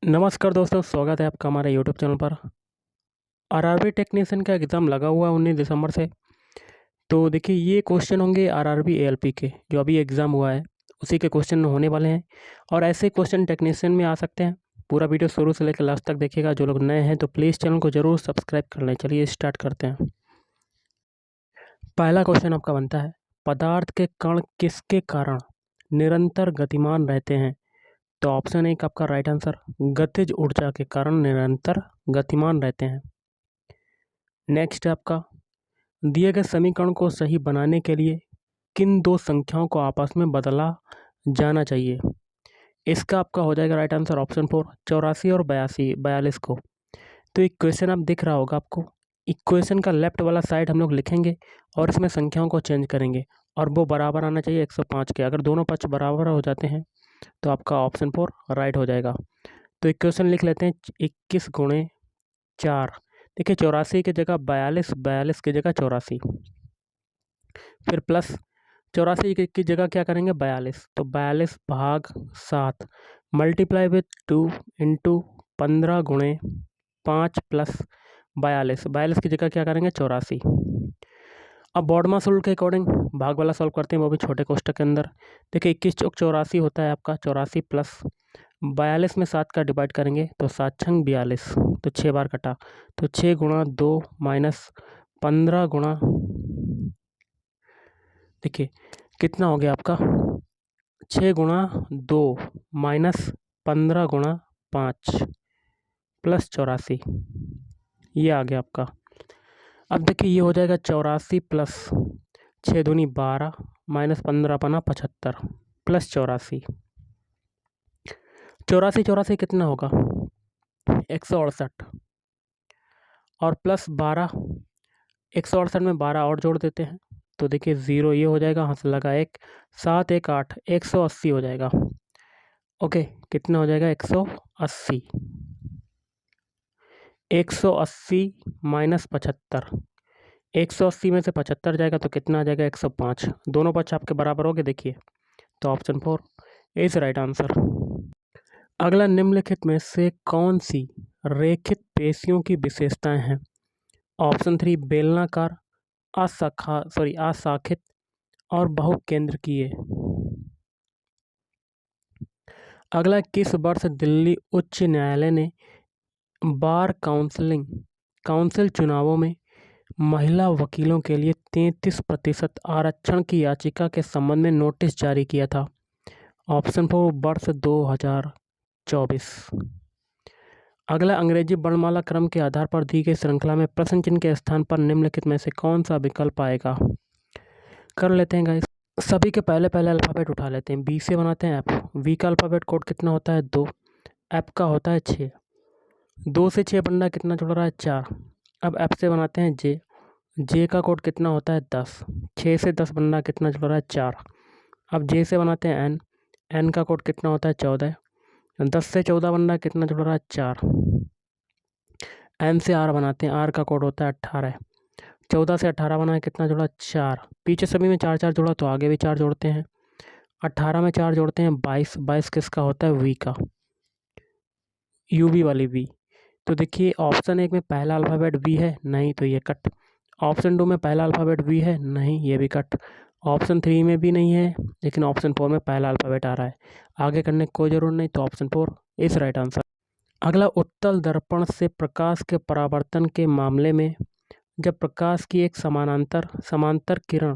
नमस्कार दोस्तों, स्वागत है आपका हमारे यूट्यूब चैनल पर। आरआरबी टेक्नीशियन का एग्ज़ाम लगा हुआ है 19 दिसंबर से। तो देखिए, ये क्वेश्चन होंगे आरआरबी एएलपी के, जो अभी एग्ज़ाम हुआ है उसी के क्वेश्चन होने वाले हैं। और ऐसे क्वेश्चन टेक्नीशियन में आ सकते हैं। पूरा वीडियो शुरू से लेकर लास्ट तक देखिएगा। जो लोग नए हैं तो प्लीज़ चैनल को ज़रूर सब्सक्राइब कर लें। चलिए स्टार्ट करते हैं। पहला क्वेश्चन आपका बनता है, पदार्थ के कण किसके कारण निरंतर गतिमान रहते हैं? तो ऑप्शन एक आपका राइट आंसर, गतिज ऊर्जा के कारण निरंतर गतिमान रहते हैं। नेक्स्ट है आपका, दिए गए समीकरण को सही बनाने के लिए किन दो संख्याओं को आपस में बदला जाना चाहिए? इसका आपका हो जाएगा राइट आंसर ऑप्शन 4, 84 और 42 को। तो इक्वेशन आप दिख रहा होगा आपको। इक्वेशन का लेफ्ट वाला साइड हम लोग लिखेंगे और इसमें संख्याओं को चेंज करेंगे और वो बराबर आना चाहिए 105 के। अगर दोनों पक्ष बराबर हो जाते हैं तो आपका ऑप्शन 4 राइट हो जाएगा। तो इक्वेशन लिख लेते हैं, 21 गुणे 4। देखिए, 84 की जगह 42, 42 की जगह 84, फिर प्लस 84 की जगह क्या करेंगे 42, तो 42 भाग 7 मल्टीप्लाई विथ 2 इंटू 15 गुणे 5 प्लस 42, 42 की जगह क्या करेंगे 84। अब बॉडमास रूल के अकॉर्डिंग भाग वाला सॉल्व करते हैं, वो भी छोटे कोष्ठक के अंदर। देखिए, 21 चौक 84 होता है आपका, 84 प्लस 42 में 7 का डिवाइड करेंगे तो 7 छंग 42, तो 6 बार कटा, तो 6 गुणा 2 माइनस 15 गुणा, देखिए कितना हो गया आपका, 6 गुणा 2 माइनस 15 गुणा 5 प्लस 84, ये आ गया आपका। अब देखिए, ये हो जाएगा 84 प्लस 6 दूनी 12 माइनस 15 पना 75 प्लस 84, 84 कितना होगा 168 और प्लस 12, 168 में 12 और जोड़ देते हैं तो देखिए 0 ये हो जाएगा, हाथ लगा 1, 7 1 8, 180 हो जाएगा। ओके, कितना हो जाएगा 180, 180 माइनस 75, 180 में से 75 जाएगा तो कितना आ जाएगा 105। दोनों पक्ष आपके बराबर हो गए देखिए, तो ऑप्शन 4 इज राइट आंसर। अगला, निम्नलिखित में से कौन सी रेखित पेशियों की विशेषताएं हैं? ऑप्शन 3 बेलनाकार, अशाखित और बहुकेंद्रकीय। अगला, किस वर्ष दिल्ली उच्च न्यायालय ने बार काउंसिल चुनावों में महिला वकीलों के लिए 33% आरक्षण की याचिका के संबंध में नोटिस जारी किया था? ऑप्शन 4 वर्ष 2024। अगला, अंग्रेजी वर्णमाला क्रम के आधार पर दी गई श्रृंखला में प्रश्न चिन्ह के स्थान पर निम्नलिखित में से कौन सा विकल्प आएगा? कर लेते हैं गाइस, सभी के पहले पहले अल्फ़ाबेट उठा लेते हैं। बी से बनाते हैं एफ। वी का अल्फ़ाबेट कोड कितना होता है 2, एफ का होता है 6, 2 से 6 बनना कितना जुड़ रहा है 4। अब एफ से बनाते हैं जे, जे का कोड कितना होता है 10, 6 से 10 बनना कितना जुड़ रहा है 4। अब जे से बनाते हैं एन, एन का कोड कितना होता है 14, 10 से 14 बनना कितना जुड़ रहा है 4। एन से आर बनाते हैं, आर का कोड होता है 18, 14 से 18 बनाए कितना जुड़ा 4। पीछे सभी में 4 4 जुड़ा तो आगे भी 4 जोड़ते हैं, 18 में 4 जोड़ते हैं 22, 22 किसका होता है वी का, यूवी वाली वी। तो देखिए, ऑप्शन 1 में पहला अल्फ़ाबेट वी है, नहीं तो ये कट। ऑप्शन 2 में पहला अल्फ़ाबेट वी है, नहीं ये भी कट। ऑप्शन 3 में भी नहीं है, लेकिन ऑप्शन 4 में पहला अल्फ़ाबेट आ रहा है। आगे करने की कोई ज़रूरत नहीं, तो ऑप्शन 4 इज राइट आंसर। अगला, उत्तल दर्पण से प्रकाश के परावर्तन के मामले में जब प्रकाश की एक समांतर किरण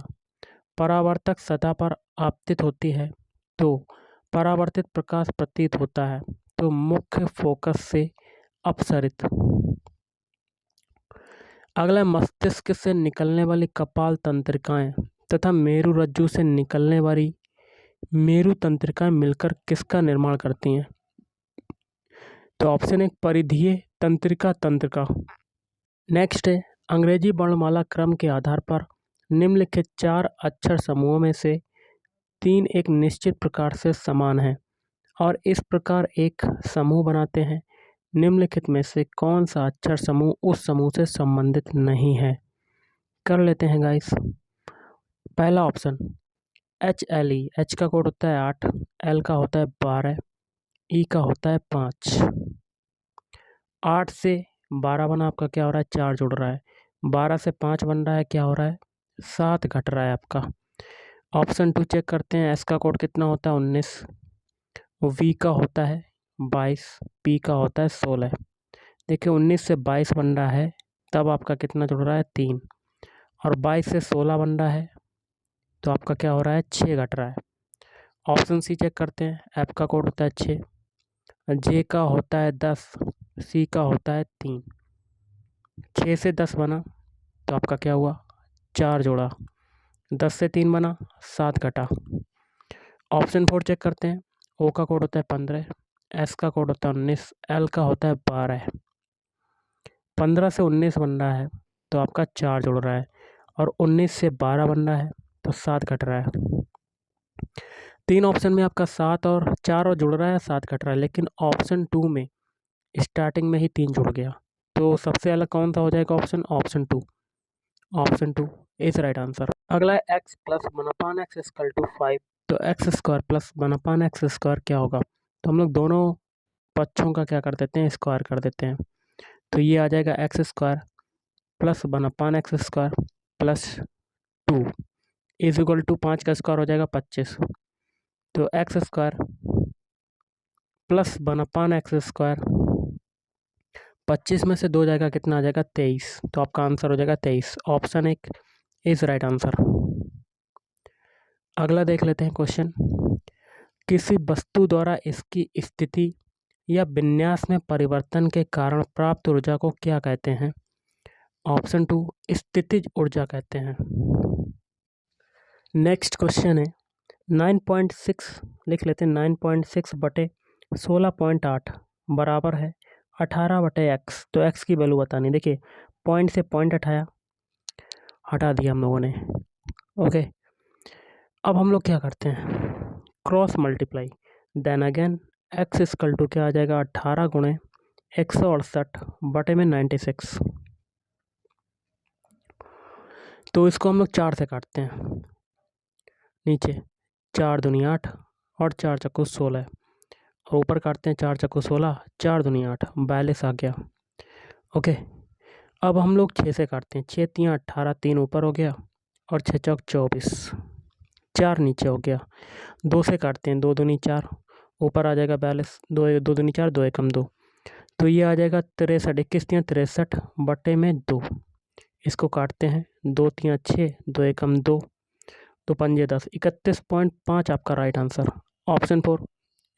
परावर्तक सतह पर आपतित होती है तो परावर्तित प्रकाश प्रतीत होता है, तो मुख्य फोकस से अपसरित। अगला, मस्तिष्क से निकलने वाली कपाल तंत्रिकाएं तथा मेरु रज्जु से निकलने वाली मेरु तंत्रिकाएं मिलकर किसका निर्माण करती हैं? तो ऑप्शन 1 परिधीय तंत्रिका। नेक्स्ट है, अंग्रेजी वर्णमाला क्रम के आधार पर निम्नलिखित 4 अक्षर समूहों में से 3 एक निश्चित प्रकार से समान हैं और इस प्रकार एक समूह बनाते हैं। निम्नलिखित में से कौन सा अक्षर समूह उस समूह से संबंधित नहीं है? कर लेते हैं गाइस। पहला ऑप्शन HLE, एच का कोड होता है 8, एल का होता है 12, ई का होता है 5। 8 से 12 बना आपका क्या हो रहा है, 4 जुड़ रहा है। 12 से 5 बन रहा है, क्या हो रहा है, 7 घट रहा है आपका। ऑप्शन 2 चेक करते हैं, एस का कोड कितना होता है, 19। वी का होता है 22, पी का होता है 16। देखिए 19 से 22 बन रहा है, तब आपका कितना जुड़ रहा है, 3। और 22 से 16 बन रहा है, तो आपका क्या हो रहा है, 6 घट रहा है। ऑप्शन सी चेक करते हैं, एफ का कोड होता है 6, जे का होता है 10, सी का होता है 3। 6 से 10 बना तो आपका क्या हुआ, 4 जोड़ा। 10 से 3 बना, 7 घटा। ऑप्शन 4 चेक करते हैं, ओ का कोड होता है 15, एस का कोड होता है 19, एल का होता है 12। 15 से 19 बन रहा है तो आपका 4 जुड़ रहा है, और 19 से 12 बन रहा है तो 7 घट रहा है। 3 ऑप्शन में आपका 7 और 4 और जुड़ रहा है, 7 घट रहा है, लेकिन ऑप्शन 2 में स्टार्टिंग में ही 3 जुड़ गया, तो सबसे अलग कौन सा हो जाएगा option, option 2। Option 2 is right answer. अगला है x plus 1 x equal to 5, तो x square plus 1 x square क्या होगा, तो हम लोग दोनों पक्षों का क्या कर देते हैं, स्क्वायर कर देते हैं। तो ये आ जाएगा x square plus 1 x square plus 2 is equal to 5 का स्क्वायर हो जाएगा 25। तो x square plus 1 x square, 25 में से 2 जाएगा, कितना आ जाएगा, 23। तो आपका आंसर हो जाएगा 23। Option 1 is right answer. अगला देख लेते हैं क्वेश्चन, किसी वस्तु द्वारा इसकी स्थिति या विन्यास में परिवर्तन के कारण प्राप्त ऊर्जा को क्या कहते हैं। ऑप्शन 2 स्थितिज ऊर्जा कहते हैं। नेक्स्ट क्वेश्चन है 9.6, लिख लेते हैं 9.6 बटे 16.8 बराबर है 18 बटे एक्स। तो एक्स की वैल्यू बतानी, देखिए पॉइंट से पॉइंट हटा दिया हम लोगों ने। ओके, अब हम लोग क्या करते हैं, cross multiply, then again x equal to क्या आ जाएगा, 18 गुणे 168 बटे में 96। तो इसको हम लोग 4 से काटते हैं, नीचे 4 दूनी 8 और 4 चक्कू 16, और ऊपर काटते हैं 4 चक्कू 16, 4 दूनी 8, 42 आ गया। ओके, अब हम लोग 6 से काटते हैं, 6 3 18, 3 ऊपर हो गया और 6 चौक 24, 4 नीचे हो गया। 2 से काटते हैं, 2 दूनी 4, ऊपर आ जाएगा 42, 2 दूनी 4, 2 एकम 2, तो ये आ जाएगा 63, 21 3 63 बटे में 2। इसको काटते हैं, 2 3 6, 2 एकम 2, तो 5 10, 31.5 आपका right answer. Option 4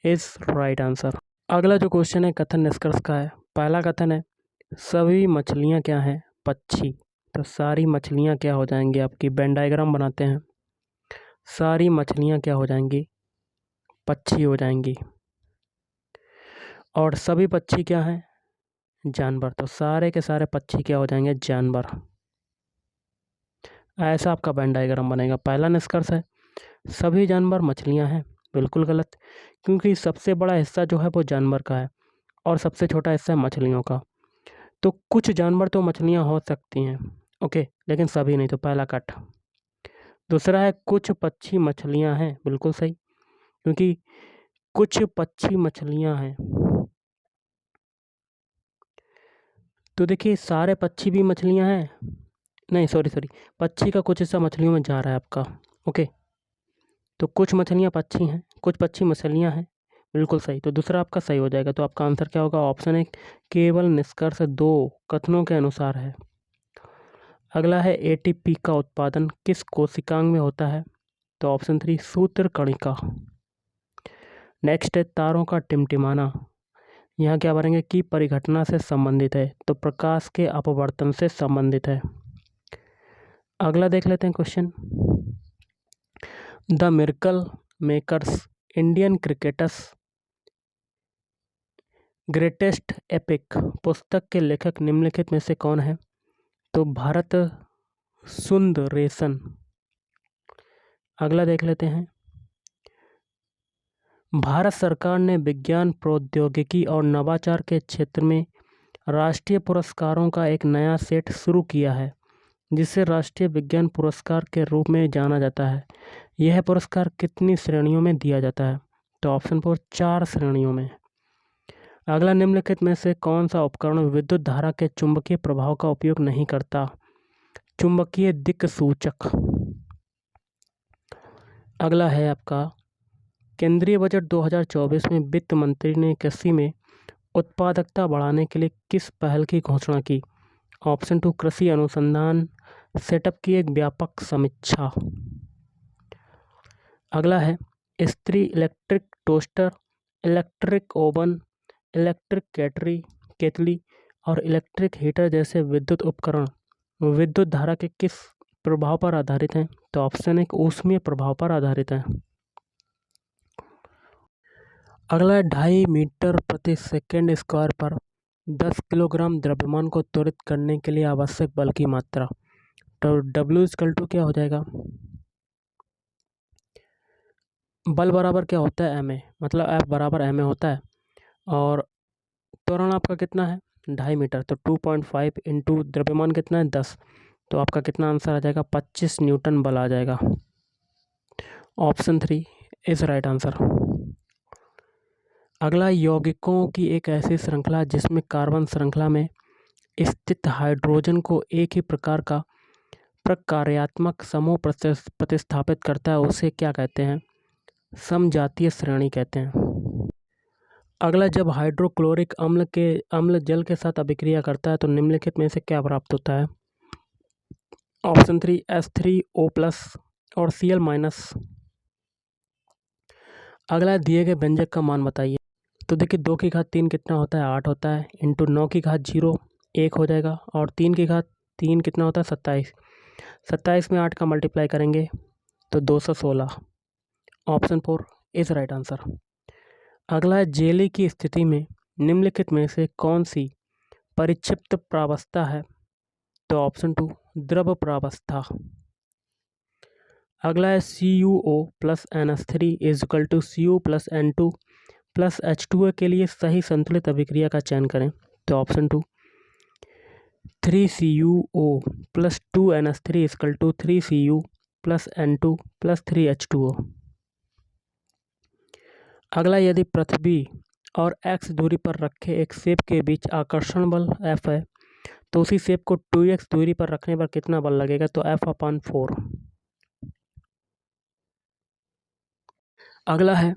is right answer. अगला जो क्वेश्चन है कथन निष्कर्ष का है। पहला कथन है सभी मछलियाँ क्या हैं, पक्षी। तो सारी मछलियाँ क्या हो जाएंगी आपकी, वेन डायग्राम बनाते हैं, सारी मछलियाँ क्या हो जाएंगी, पक्षी हो जाएंगी। और सभी पक्षी क्या हैं, जानवर। तो सारे के सारे पक्षी क्या हो जाएंगे, जानवर। ऐसा आपका वेन डायग्राम बनेगा। पहला निष्कर्ष है सभी जानवर मछलियाँ हैं, बिल्कुल गलत, क्योंकि सबसे बड़ा हिस्सा जो है वो जानवर का है और सबसे छोटा हिस्सा है मछलियों का। तो कुछ जानवर तो मछलियाँ हो सकती हैं, ओके, लेकिन सभी नहीं, तो पहला कट। दूसरा है कुछ पक्षी मछलियाँ हैं, बिल्कुल सही, क्योंकि कुछ पक्षी मछलियाँ हैं। तो देखिए सारे पक्षी भी मछलियाँ हैं, नहीं सॉरी, पक्षी का कुछ हिस्सा मछलियों में जा रहा है आपका। ओके, तो कुछ मछलियाँ पक्षी हैं, कुछ पक्षी मछलियाँ हैं, बिल्कुल सही। तो दूसरा आपका सही हो जाएगा। तो आपका आंसर क्या होगा, ऑप्शन 1 केवल निष्कर्ष 2 कथनों के अनुसार है। अगला है एटीपी का उत्पादन किस कोशिकांग में होता है। तो ऑप्शन 3 सूत्रकणिका। नेक्स्ट है तारों का टिमटिमाना, यहाँ क्या भरेंगे कि परिघटना से संबंधित है, तो प्रकाश के अपवर्तन से संबंधित है। अगला देख लेते हैं question, the miracle makers Indian cricketers greatest epic पुस्तक के लेखक निम्नलिखित में से कौन है। तो भारत सुंदरेशन। अगला देख लेते हैं, भारत सरकार ने विज्ञान प्रौद्योगिकी और नवाचार के क्षेत्र में राष्ट्रीय पुरस्कारों का एक नया सेट शुरू किया है, जिसे राष्ट्रीय विज्ञान पुरस्कार के रूप में जाना जाता है। यह पुरस्कार कितनी श्रेणियों में दिया जाता है। तो ऑप्शन 4 4 श्रेणियों में। अगला, निम्नलिखित में से कौन सा उपकरण विद्युत धारा के चुंबकीय प्रभाव का उपयोग नहीं करता? चुंबकीय दिक्सूचक। अगला है आपका, केंद्रीय बजट 2024 में वित्त मंत्री ने कृषि में उत्पादकता बढ़ाने के लिए किस पहल की घोषणा की? ऑप्शन 2, कृषि अनुसंधान सेटअप की एक व्यापक समीक्षा। अगला है, स्त्री electric toaster, electric oven, electric केतली और इलेक्ट्रिक हीटर जैसे विद्युत उपकरण विद्युत धारा के किस प्रभाव पर आधारित हैं? तो ऑप्शन 1, ऊष्मीय प्रभाव पर आधारित है। अगला, 2.5 मीटर प्रति सेकेंड स्क्वायर पर 10 किलोग्राम द्रव्यमान को त्वरित करने के लिए आवश्यक बल की मात्रा। तो W क्या हो जाएगा? बल बराबर क्या होता है? ma, मतलब F बराबर ma होता है। और त्वरण आपका कितना है? 2.5 मीटर, तो 2.5 इंटू द्रव्यमान कितना है? 10। तो आपका कितना आंसर आ जाएगा? 25 न्यूटन बल आ जाएगा। Option 3 is right answer. अगला, यौगिकों की एक ऐसी श्रृंखला जिसमें कार्बन श्रृंखला में स्थित हाइड्रोजन को एक ही प्रकार का प्रकार्यात्मक समूह प्रतिस्थापित करता है, उसे क्या कहते हैं? समजातीय श्रेणी कहते हैं। अगला, जब हाइड्रोक्लोरिक अम्ल जल के साथ अभिक्रिया करता है तो निम्नलिखित में से क्या प्राप्त होता है? ऑप्शन 3, H3O+ और Cl-। अगला, दिए गए व्यंजक का मान बताइए। तो देखिए, 2 की घात 3 कितना होता है? 8 होता है, इंटू 9 की घात 0 1 हो जाएगा, और 3 की घात 3 कितना होता है? 27। 27 में 8 का मल्टीप्लाई करेंगे तो 216। Option 4 is right answer. अगला है, जेली की स्थिति में निम्नलिखित में से कौन सी परिक्षिप्त प्रावस्था है? तो ऑप्शन 2, द्रव प्रावस्था। अगला है, CuO+NH3 Cu+N2+H2O के लिए सही संतुलित अभिक्रिया का चयन करें। तो ऑप्शन 2, 3Cu+2NH3 3Cu+N2+3H2O। अगला, यदि पृथ्वी और x दूरी पर रखे एक सेब के बीच आकर्षण बल F है तो उसी सेब को 2x दूरी पर रखने पर कितना बल लगेगा? तो F/4। अगला है,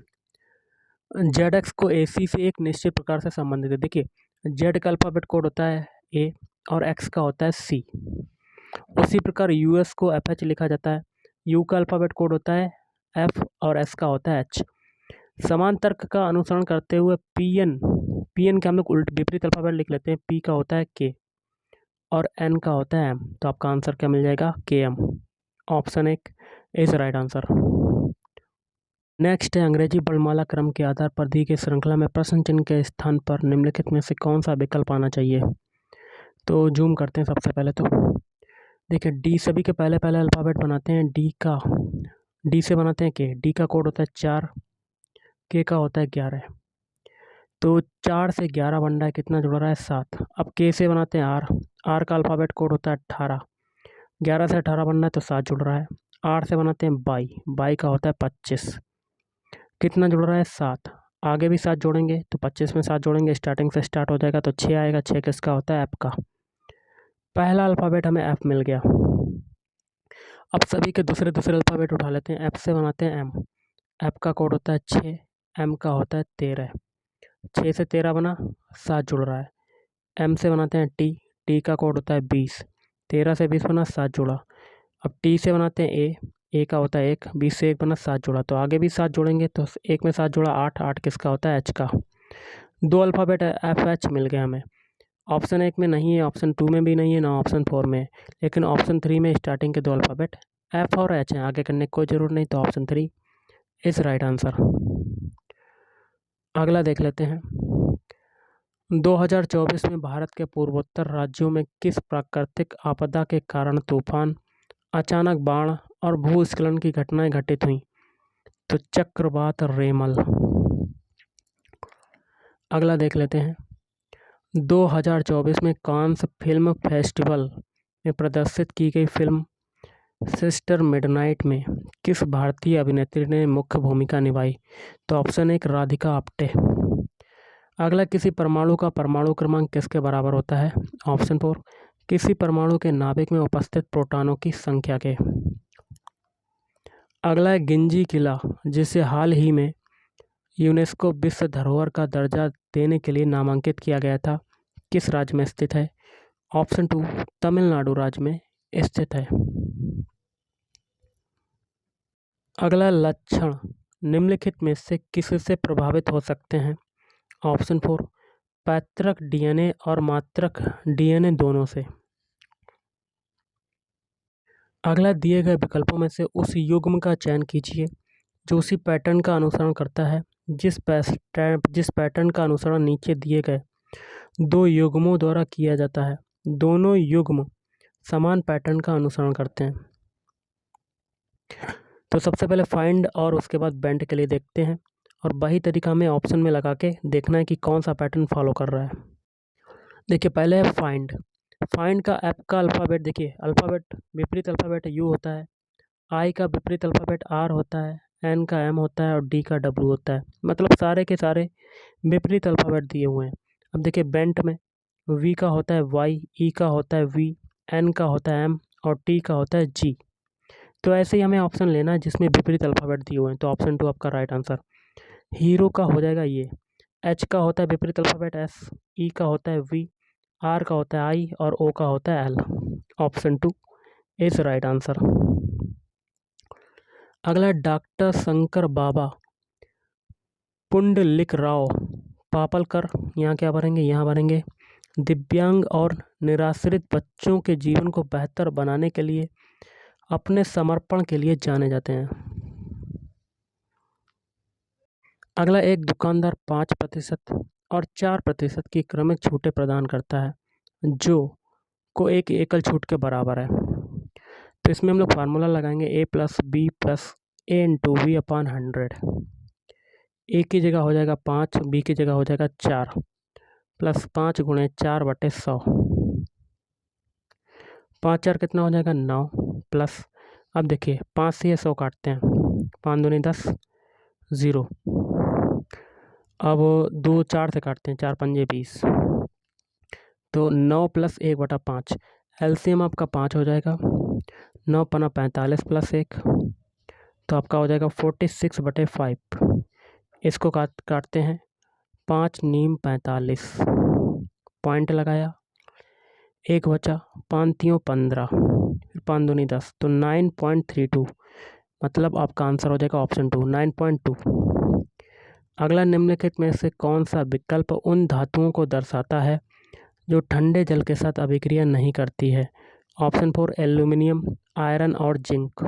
ZX को AC से एक निश्चित प्रकार से संबंधित है। देखिए, Z का अल्फाबेट कोड होता है A और X का होता है C। उसी प्रकार US को FH लिखा जाता है, U का अल्फाबेट कोड होता है F और S का होता है H। समान तर्क का अनुसरण करते हुए PN के हम लोग विपरीत अल्फाबेट लिख लेते हैं। P का होता है K और N का होता है M। तो आपका आंसर क्या मिल जाएगा? KM। Option 1 is right answer. Next है, अंग्रेजी वर्णमाला क्रम के आधार पर दी गई श्रृंखला में प्रश्न चिन्ह के स्थान पर निम्नलिखित में से कौन सा विकल्प आना चाहिए? तो जूम करते हैं। सबसे पहले तो देखिए, डी सभी के पहले अल्फ़ाबेट बनाते हैं। डी से बनाते हैं के। डी का कोड होता है 4, के का होता है 11। तो 4 से 11 बन रहा है, कितना जुड़ रहा है? 7। अब के से बनाते हैं आर का अल्फ़ाबेट कोड होता है 18। 11 से 18 बनना है तो 7 जुड़ रहा है। आर से बनाते हैं बाई का होता है 25। कितना जुड़ रहा है? 7। आगे भी 7 जोड़ेंगे तो 25 में 7 जोड़ेंगे, स्टार्टिंग से स्टार्ट हो जाएगा तो 6 आएगा। 6 किसका होता है? एफ का। पहला अल्फ़ाबेट हमें एफ मिल गया। अब सभी के दूसरे अल्फ़ाबेट उठा लेते हैं। एफ से बनाते हैं एम। एफ का कोड होता है 6, एम का होता है 13। 6 से 13 बना, 7 जुड़ रहा है। एम से बनाते हैं टी का कोड होता है 20। 13 से 20 बना, 7 जुड़ा। अब टी से बनाते हैं ए का होता है 1। 20 से 1 बना, 7 जुड़ा। तो आगे भी 7 जोड़ेंगे तो 1 में 7 जुड़ा 8। 8 किसका होता है? एच का। 2 अल्फ़ाबेट एफ एच मिल गया हमें। ऑप्शन 1 में नहीं है, ऑप्शन 2 में भी नहीं है, ना ऑप्शन 4 में है, लेकिन ऑप्शन 3 में स्टार्टिंग के 2 अल्फ़ाबेट एफ और एच हैं। आगे करने की कोई ज़रूरत नहीं, तो ऑप्शन 3 इज राइट आंसर। अगला देख लेते हैं। 2024 में भारत के पूर्वोत्तर राज्यों में किस प्राकृतिक आपदा के कारण तूफान, अचानक बाढ़ और भूस्खलन की घटनाएं घटित हुई? तो चक्रवात रेमल। अगला देख लेते हैं। 2024 में कांस फिल्म फेस्टिवल में प्रदर्शित की गई फिल्म सिस्टर मिडनाइट में किस भारतीय अभिनेत्री ने मुख्य भूमिका निभाई? तो ऑप्शन 1, राधिका आप्टे। अगला, किसी परमाणु का परमाणु क्रमांक किसके बराबर होता है? ऑप्शन 4, किसी परमाणु के नाभिक में उपस्थित प्रोटॉनों की संख्या के। अगला है गिंजी किला, जिसे हाल ही में यूनेस्को विश्व धरोहर का दर्जा देने के लिए नामांकित किया गया था, किस राज्य में स्थित है? ऑप्शन 2, तमिलनाडु राज्य में स्थित है। अगला, लक्षण निम्नलिखित में से किससे प्रभावित हो सकते हैं? ऑप्शन 4, पैतृक डीएनए और मातृक डीएनए दोनों से। अगला, दिए गए विकल्पों में से उस युग्म का चयन कीजिए जो उसी पैटर्न का अनुसरण करता है जिस पैटर्न का अनुसरण नीचे दिए गए दो युग्मों द्वारा किया जाता है। दोनों युग्म समान पैटर्न का अनुसरण करते हैं। तो सबसे पहले फाइंड और उसके बाद बेंट के लिए देखते हैं, और वही तरीका हमें ऑप्शन में लगा के देखना है कि कौन सा पैटर्न फॉलो कर रहा है। देखिए, पहले है फाइंड। फाइंड का ऐप का अल्फ़ाबेट देखिए, अल्फ़ाबेट विपरीत अल्फ़ाबेट यू होता है, आई का विपरीत अल्फ़ाबेट आर होता है, एन का एम होता है और डी का डब्ल्यू होता है। मतलब सारे के सारे विपरीत अल्फ़ाबेट दिए हुए हैं। अब देखिए, बेंट में वी का होता है वाई, ई का होता है वी, एन का होता है एम और टी का होता है जी। तो ऐसे ही हमें ऑप्शन लेना है जिसमें विपरीत अल्फ़ाबेट दिए हुए हैं। तो ऑप्शन 2 आपका राइट आंसर। हीरो का हो जाएगा ये, एच का होता है विपरीत अल्फ़ाबेट एस, ई का होता है वी, आर का होता है आई और ओ का होता है L. Option 2 is right answer. अगला, डॉक्टर शंकर बाबा पुंडलिकराव पापलकर, यहाँ क्या भरेंगे? यहाँ भरेंगे दिव्यांग और निराश्रित बच्चों के जीवन को बेहतर बनाने के लिए अपने समर्पण के लिए जाने जाते हैं। अगला, एक दुकानदार 5% और 4% की क्रमिक छूटें प्रदान करता है जो को एक एकल छूट के बराबर है। तो इसमें हम लोग फार्मूला लगाएंगे a plus B plus A into V upon 100। A की जगह हो जाएगा 5, बी की जगह हो जाएगा 4, प्लस 5 गुणे 4/100। 5 4 कितना हो जाएगा? 9, प्लस अब देखिए 5 से 100 काटते हैं, 5 दूनी 10, 0। अब 2 4 से काटते हैं, 4 पंजे 20, तो 9 प्लस 1/5। एलसीएम आपका 5 हो जाएगा, 9 पना 45 प्लस 1, तो आपका हो जाएगा 46/5। इसको काटते हैं, 5 नीम 45, पॉइंट लगाया, 1 बचा, 5 तियों 15, फिर 5 दूनी 10, तो 9.32। मतलब आपका आंसर हो जाएगा ऑप्शन 2, 9.2। अगला, निम्नलिखित में से कौन सा विकल्प उन धातुओं को दर्शाता है जो ठंडे जल के साथ अभिक्रिया नहीं करती है? ऑप्शन 4, एल्यूमिनियम, आयरन और जिंक।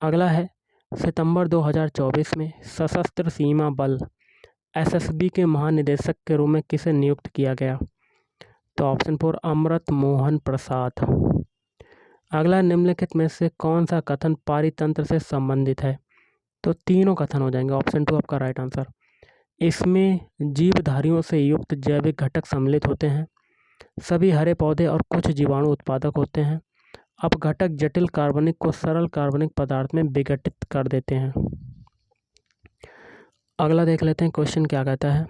अगला है, सितंबर 2024 में सशस्त्र सीमा बल एसएसबी के महानिदेशक के रूप में किसे नियुक्त किया गया? तो ऑप्शन 4, अमृत मोहन प्रसाद। अगला, निम्नलिखित में से कौन सा कथन पारितंत्र से संबंधित है? तो तीनों कथन हो जाएंगे। ऑप्शन 2 आपका राइट आंसर। इसमें जीवधारियों से युक्त जैविक घटक सम्मिलित होते हैं, सभी हरे पौधे और कुछ जीवाणु उत्पादक होते हैं। अब घटक जटिल कार्बनिक को सरल कार्बनिक पदार्थ में विघटित कर देते हैं। अगला देख लेते हैं क्वेश्चन क्या कहता है,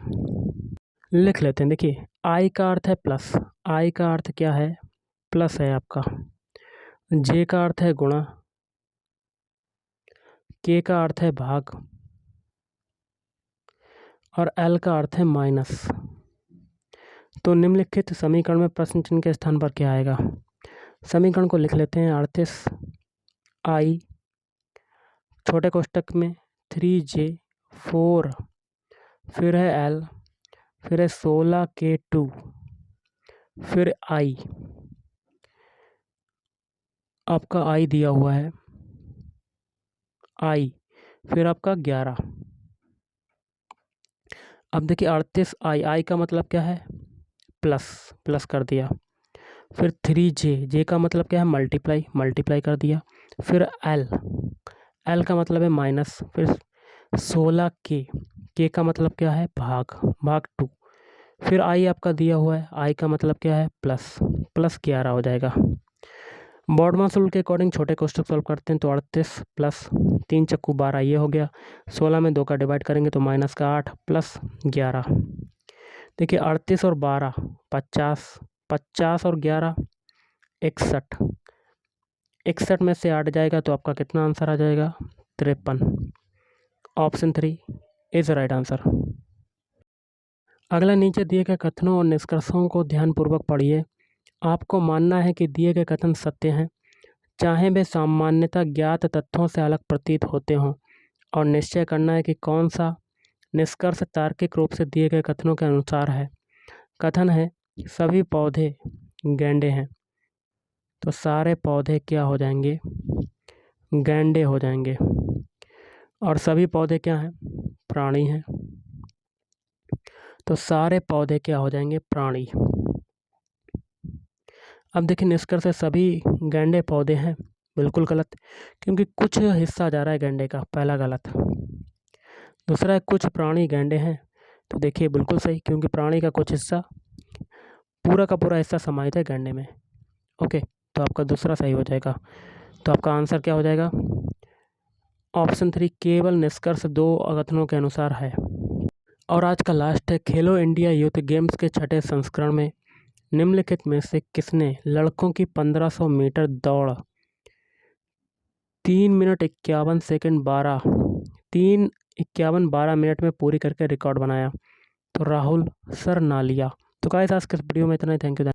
लिख लेते हैं। देखिए, आई का अर्थ है प्लस, आई का अर्थ क्या है? प्लस है आपका। जे का अर्थ है गुणा, के का अर्थ है भाग और एल का अर्थ है माइनस। तो निम्नलिखित समीकरण में प्रश्न चिन्ह के स्थान पर क्या आएगा? समीकरण को लिख लेते हैं। 38 आई छोटे कोष्टक में 3J 4, फिर है L, फिर है 16K2, फिर I, आपका I दिया हुआ है I, फिर आपका 11। अब देखिए 38 आई का मतलब क्या है? प्लस कर दिया। फिर 3J का मतलब क्या है? मल्टीप्लाई कर दिया। फिर एल का मतलब है माइनस। फिर 16K का मतलब क्या है? भाग 2। फिर आई आपका दिया हुआ है, आई का मतलब क्या है? प्लस 11 हो जाएगा। बॉडमास रूल के अकॉर्डिंग छोटे कोष्टक सॉल्व करते हैं तो 38 प्लस 3 चक्कू 12 ये हो गया। 16 में 2 का डिवाइड करेंगे तो माइनस का 8 प्लस 11। देखिए 38 और 12 50, 50 और 11 61। 61 में से 8 जाएगा तो आपका कितना आंसर आ जाएगा? 53। Option 3 is right answer. अगला नीचे दिए गए कथनों और निष्कर्षों को ध्यानपूर्वक पढ़िए। आपको मानना है कि दिए गए कथन सत्य हैं, चाहे वे सामान्यतः ज्ञात तथ्यों से अलग प्रतीत होते हों, और निश्चय करना है कि कौन सा निष्कर्ष तार्किक रूप से दिए गए कथनों के अनुसार है। कथन है सभी पौधे गैंडे हैं, तो सारे पौधे क्या हो जाएंगे? गैंडे हो जाएंगे। और सभी पौधे क्या हैं? प्राणी हैं, तो सारे पौधे क्या हो जाएंगे? प्राणी। अब देखिए निष्कर्ष है सभी गैंडे पौधे हैं, बिल्कुल गलत, क्योंकि कुछ हिस्सा जा रहा है गैंडे का, पहला गलत। दूसरा है कुछ प्राणी गैंडे हैं, तो देखिए बिल्कुल सही, क्योंकि प्राणी का कुछ हिस्सा, पूरा का पूरा हिस्सा समाहित है गैंडे में। ओके, तो आपका दूसरा सही हो जाएगा। तो आपका आंसर क्या हो जाएगा? ऑप्शन 3 केवल निष्कर्ष 2 कथनों के अनुसार है। और आज का लास्ट है खेलो इंडिया यूथ गेम्स के 6ठे संस्करण में निम्नलिखित में से किसने लड़कों की 1500 मीटर दौड़ 3 मिनट 51 सेकंड 12 मिनट में पूरी करके रिकॉर्ड बनाया? तो राहुल सरनालिया। तो गाइस आज के इस वीडियो में इतना ही। Thank you.